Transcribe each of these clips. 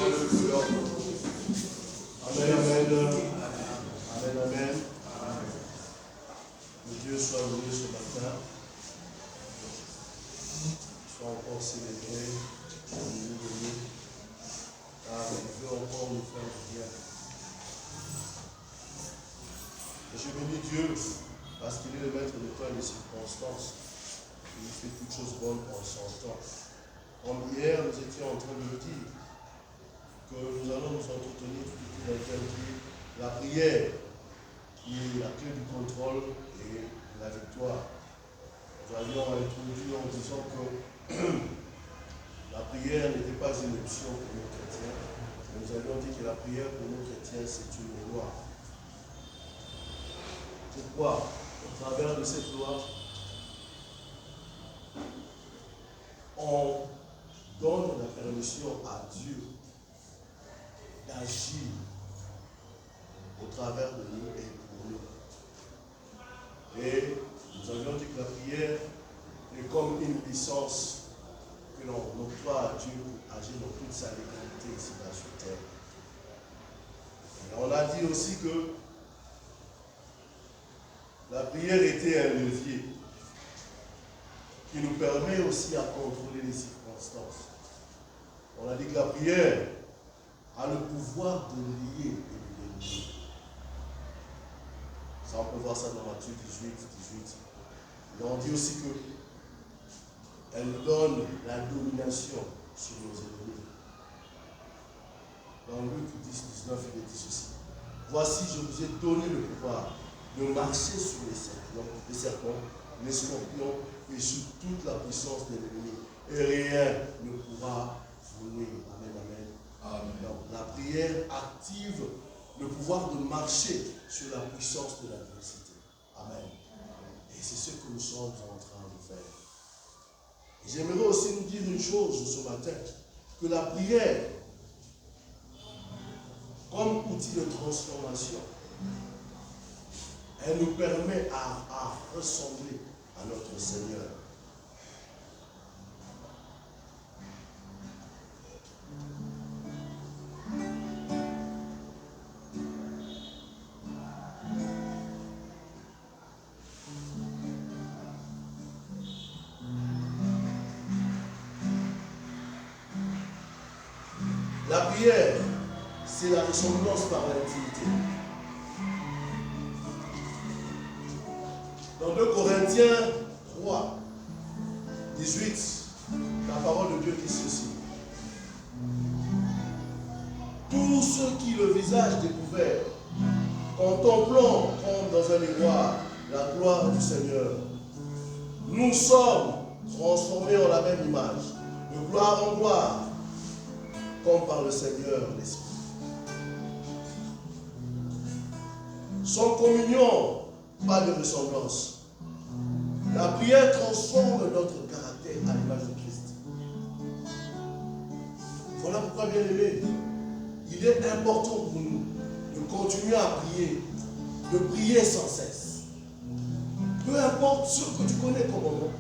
Alléluia. Amen, amen. Amen, amen. Que Dieu soit loué ce matin. Soit encore célébré au milieu de nous. Car il veut encore nous faire du bien. Et je bénis Dieu parce qu'il est le maître de temps et des circonstances. Il fait toutes choses bonnes en son temps. Comme hier, nous étions en train de le dire, que nous allons nous entretenir tout dans le thème qui est la prière, qui est la clé du contrôle et de la victoire. Nous avions introduit en disant que la prière n'était pas une option pour nous chrétiens. Nous avions dit que la prière pour nous chrétiens, c'est une loi. Pourquoi? Au travers de cette loi, on donne la permission à Dieu d'agir au travers de nous et pour nous. Et nous avions dit que la prière est comme une licence que l'on octroie à Dieu pour agir dans toute sa légalité ici dans sur terre. Et on a dit aussi que la prière était un levier qui nous permet aussi à contrôler les circonstances. On a dit que la prière a le pouvoir de lier et de délier. Ça, on peut voir ça dans Matthieu 18. Et on dit aussi qu'elle nous donne la domination sur nos ennemis. Dans Luc 10, 19, il est dit ceci. Voici, je vous ai donné le pouvoir de marcher sur les serpents, les scorpions et sur toute la puissance de l'ennemi. Et rien ne pourra vous nuire. Amen, amen. Amen. Donc, la prière active le pouvoir de marcher sur la puissance de l'adversité. Amen. Et c'est ce que nous sommes en train de faire. Et j'aimerais aussi nous dire une chose ce matin, que la prière, comme outil de transformation, elle nous permet à ressembler à notre Seigneur. La prière, c'est la ressemblance par l'intimité. Dans 2 Corinthiens 3, 18, la parole de Dieu dit ceci. Tous ceux qui le visage découvert, contemplant comme dans un miroir la gloire du Seigneur, nous sommes transformés en la même image, de gloire en gloire, comme par le Seigneur l'Esprit. Sans communion, pas de ressemblance. La prière transforme notre caractère à l'image de Christ. Voilà pourquoi, bien aimé, il est important pour nous de continuer à prier, de prier sans cesse. Peu importe ce que tu connais comme moment,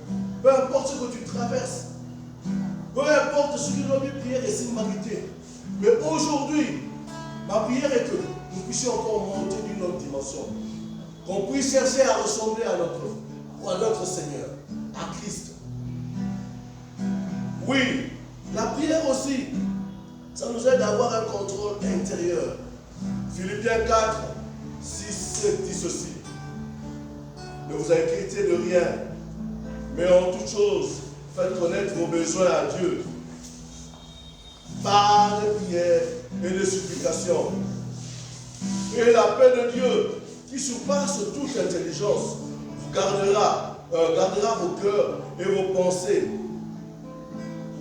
peu importe ce que tu traverses, peu importe ce que notre prière est similarité. Mais aujourd'hui, ma prière est que nous puissions encore monter d'une autre dimension. Qu'on puisse chercher à ressembler à notre Seigneur, à Christ. Oui, la prière aussi, ça nous aide à avoir un contrôle intérieur. Philippiens 4, 6, 7 dit ceci. Ne vous inquiétez de rien, mais en toute chose, faites connaître vos besoins à Dieu. Par les prières et les supplications. Et la paix de Dieu, qui surpasse toute intelligence, vous gardera vos cœurs et vos pensées.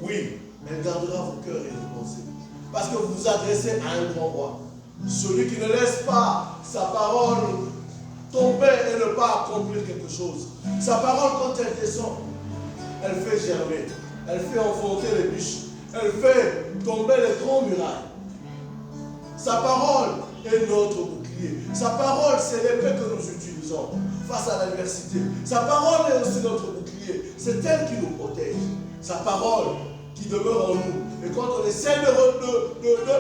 Oui, elle gardera vos cœurs et vos pensées. Parce que vous vous adressez à un grand roi. Celui qui ne laisse pas sa parole tomber et ne pas accomplir quelque chose. Sa parole, quand elle descend, elle fait germer. Elle fait enfoncer les bûches. Elle fait tomber les grands murailles. Sa parole est notre bouclier. Sa parole, c'est l'épée que nous utilisons face à l'adversité. Sa parole est aussi notre bouclier. C'est elle qui nous protège. Sa parole qui demeure en nous Et quand on essaie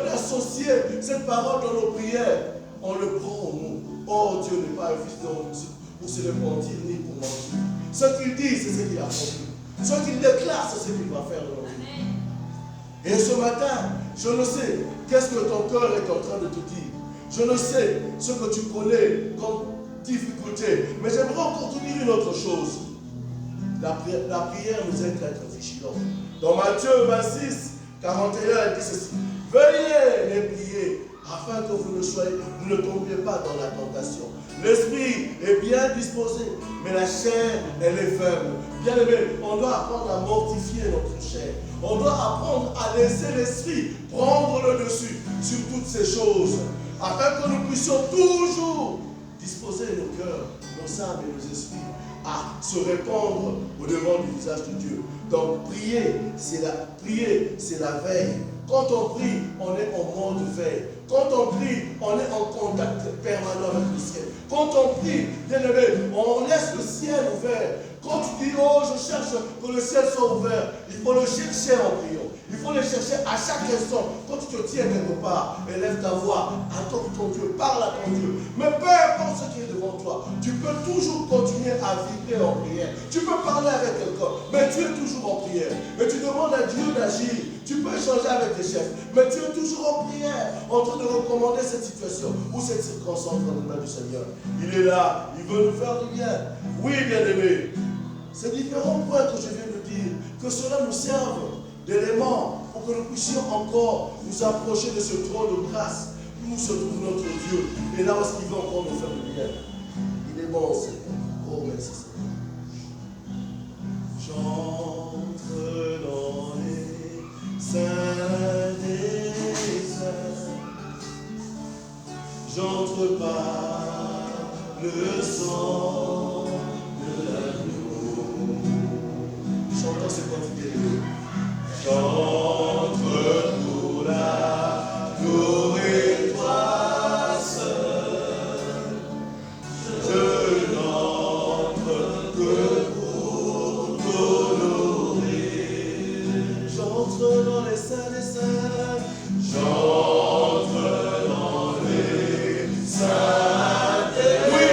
d'associer cette parole dans nos prières, on le prend au mot. Oh, Dieu n'est pas un fils d'homme pour se repentir ni pour mentir. Ce qu'il dit, c'est ce qu'il a accompli. Ce qu'il déclare, c'est ce qu'il va faire dans notre vie. Et ce matin, je ne sais qu'est-ce que ton cœur est en train de te dire. Je ne sais ce que tu connais comme difficulté. Mais j'aimerais encore te dire une autre chose. La prière nous aide à être vigilants. Dans Matthieu 26, 41, elle dit ceci. Veuillez les prier afin que vous ne tombiez pas dans la tentation. L'esprit est bien disposé, mais la chair, elle est faible. Bien aimé, on doit apprendre à mortifier notre chair. On doit apprendre à laisser l'esprit prendre le dessus sur toutes ces choses, afin que nous puissions toujours disposer nos cœurs, nos âmes et nos esprits à se répandre au devant du visage de Dieu. Donc prier, c'est la veille. Quand on prie, on est en mode veille. Quand on prie, on est en contact permanent avec le ciel. Quand on prie, bien aimé, on laisse le ciel ouvert. Quand tu dis, oh, je cherche que le ciel soit ouvert, il faut le chercher en priant. Il faut le chercher à chaque instant. Quand tu te tiens quelque part, élève ta voix, adore ton Dieu, parle à ton Dieu. Mais peu importe ce qui est devant toi, tu peux toujours continuer à vibrer en prière. Tu peux parler avec quelqu'un, mais tu es toujours en prière. Et tu demandes à Dieu d'agir. Tu peux échanger avec tes chefs, mais tu es toujours en prière, en train de recommander cette situation ou cette circonstance dans les mains du Seigneur. Il est là, il veut nous faire du bien. Oui, bien-aimés, ces différents points que je viens de dire, que cela nous serve d'éléments pour que nous puissions encore nous approcher de ce trône de grâce où se trouve notre Dieu. Et là où est-ce qu'il veut encore nous faire du bien. Il est bon, Seigneur. Oh, merci, Seigneur. J'entre dans les saints des saints. J'entre par le sang de l'agneau. Chantons ces quantités. J'entre pour l'adorer toi seul. Je n'entre que pour t'honorer. J'entre dans les saints des saints. J'entre dans les saints des saints. Oui,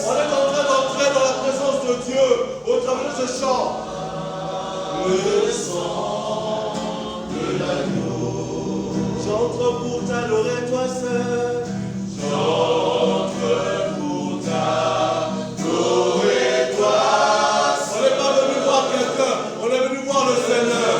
on est en train d'entrer dans la présence de Dieu au travers de ce chant. Le sang de l'agneau. J'entre pour t'adorer toi seul. J'entre pour t'adorer toi seul. On n'est pas venu voir quelqu'un, on est venu voir le Seigneur.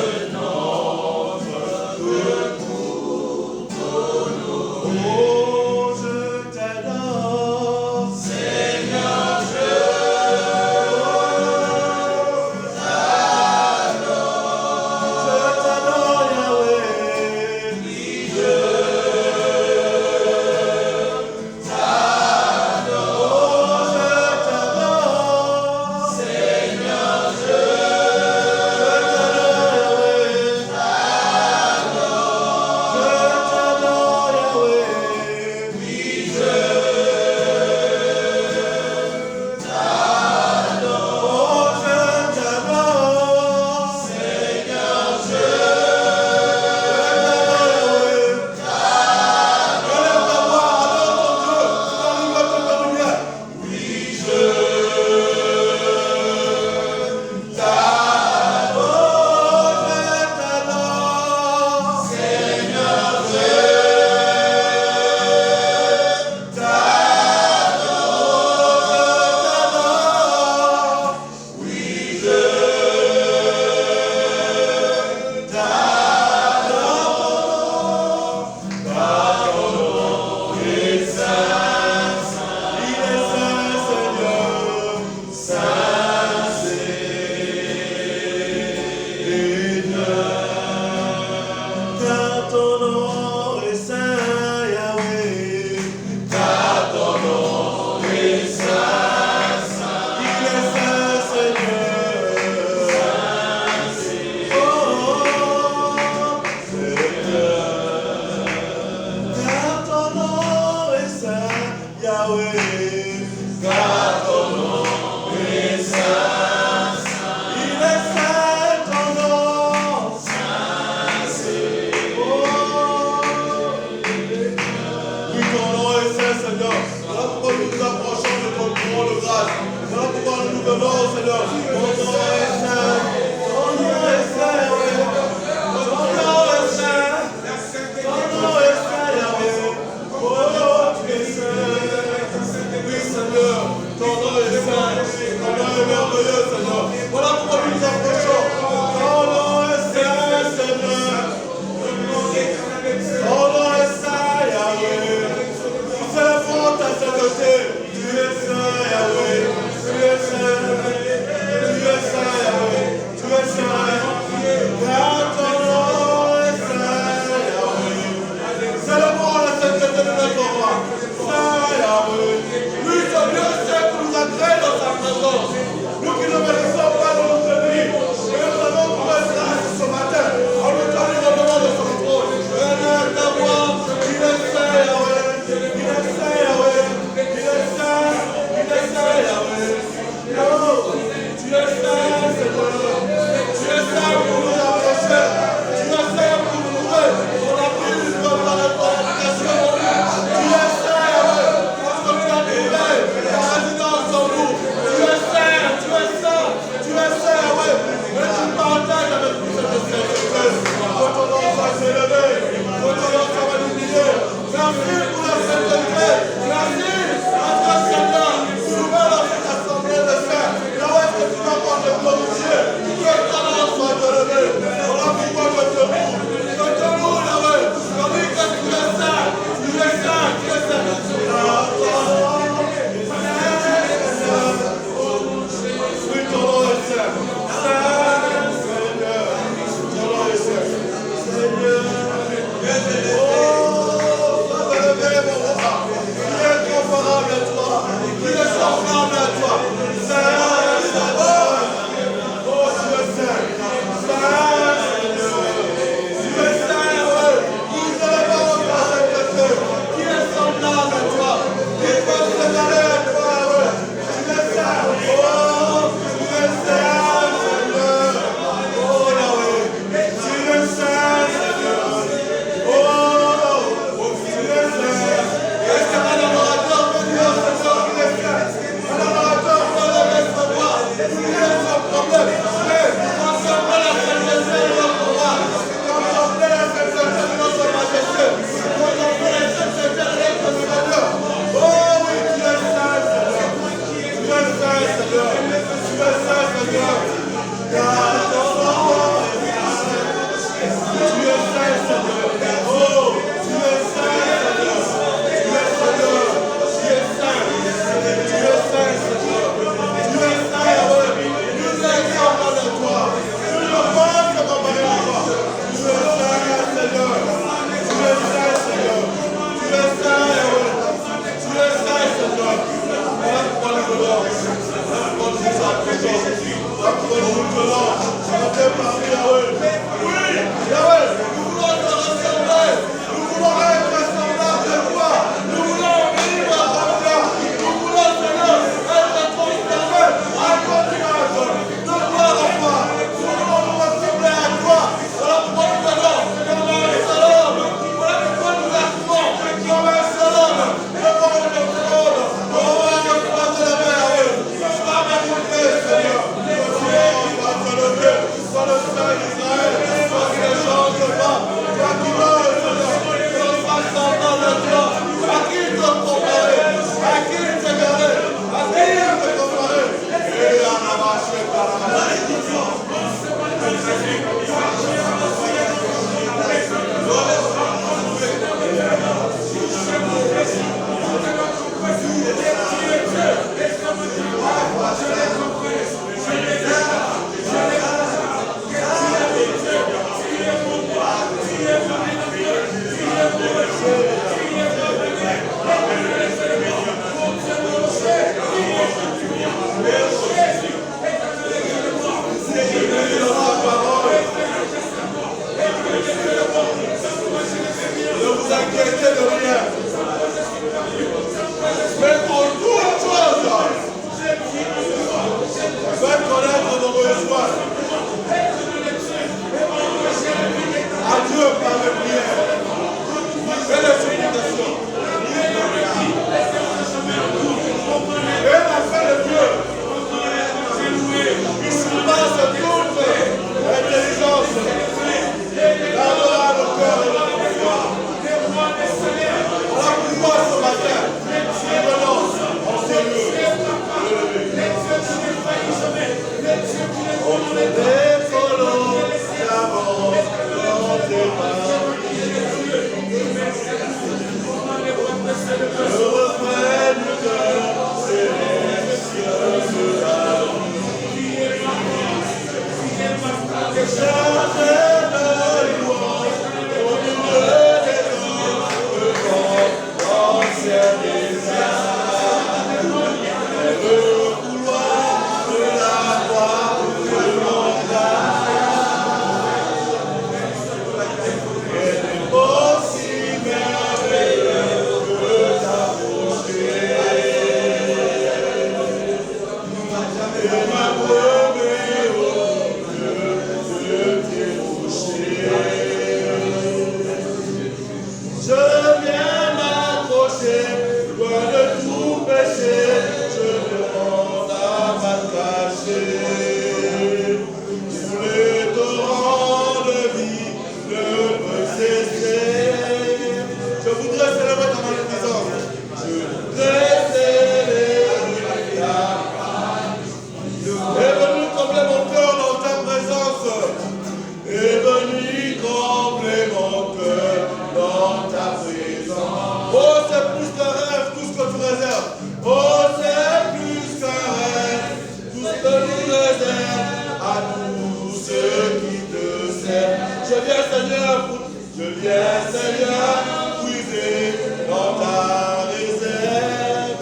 Je viens, Seigneur, puiser dans ta réserve.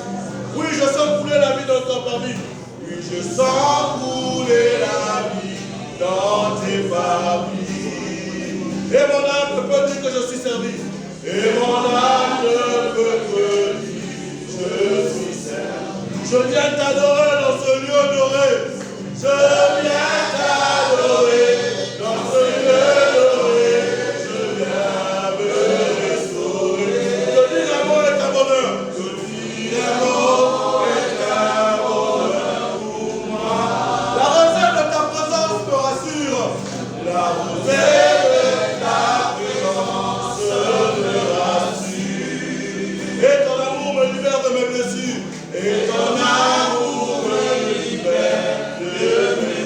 Oui, je sens couler la vie dans ton famille. Oui, je sens couler la vie dans tes familles. Et mon âme ne peut dire que je suis servi. Et mon âme ne peut que dire je suis servi. Je viens t'adorer dans ce lieu doré. Je viens t'adorer dans ce lieu doré. Je viens me restaurer. Je dis l'amour est un bonheur. Je dis l'amour est un bonheur pour moi. La recette de ta présence me rassure. La recette de ta présence me rassure. Et ton amour me libère de mes blessures. Et ton amour me libère de mes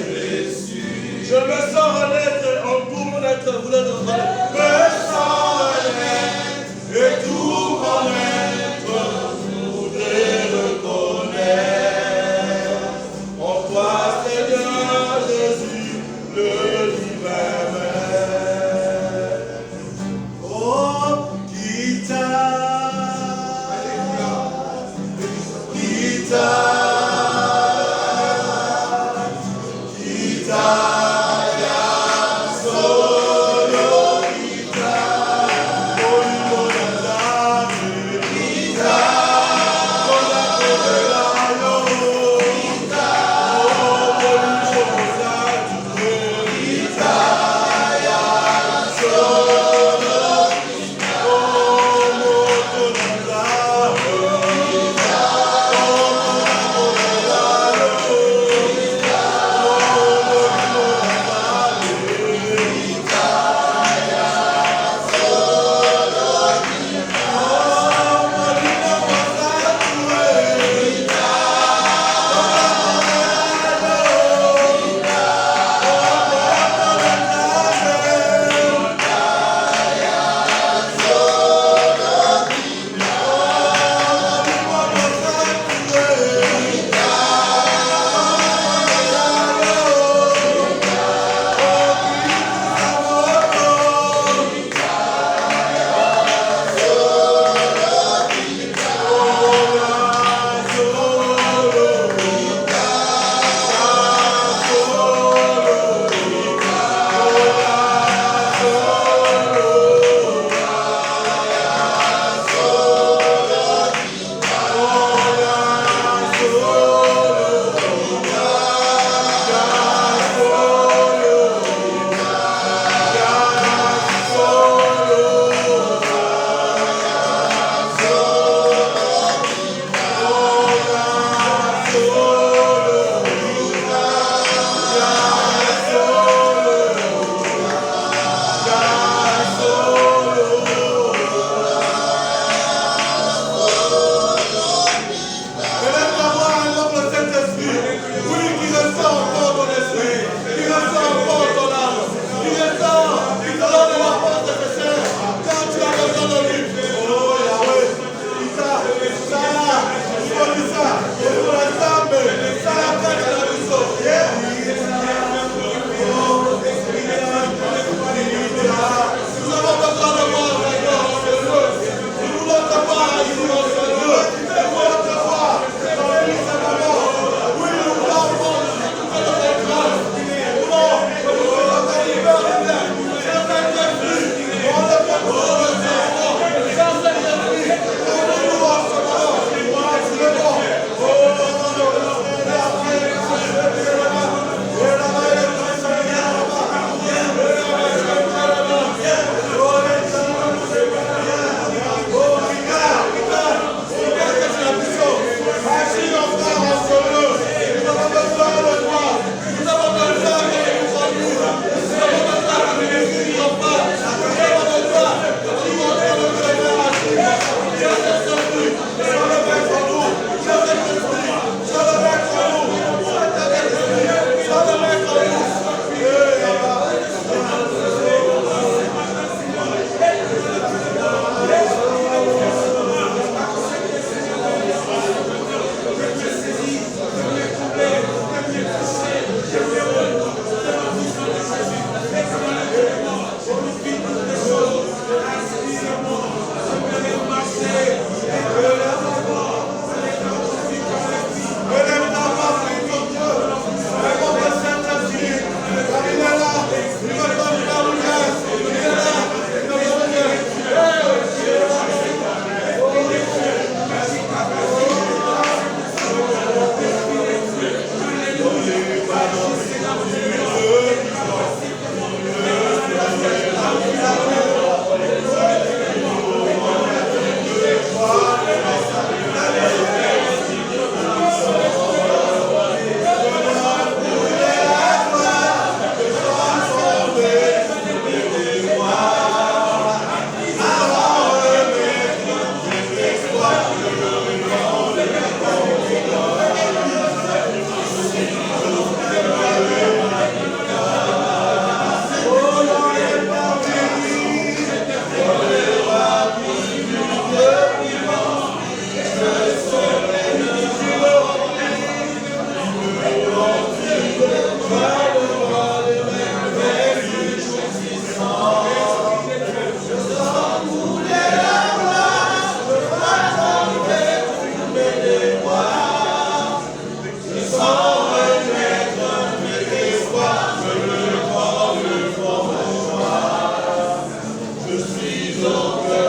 suis au cœur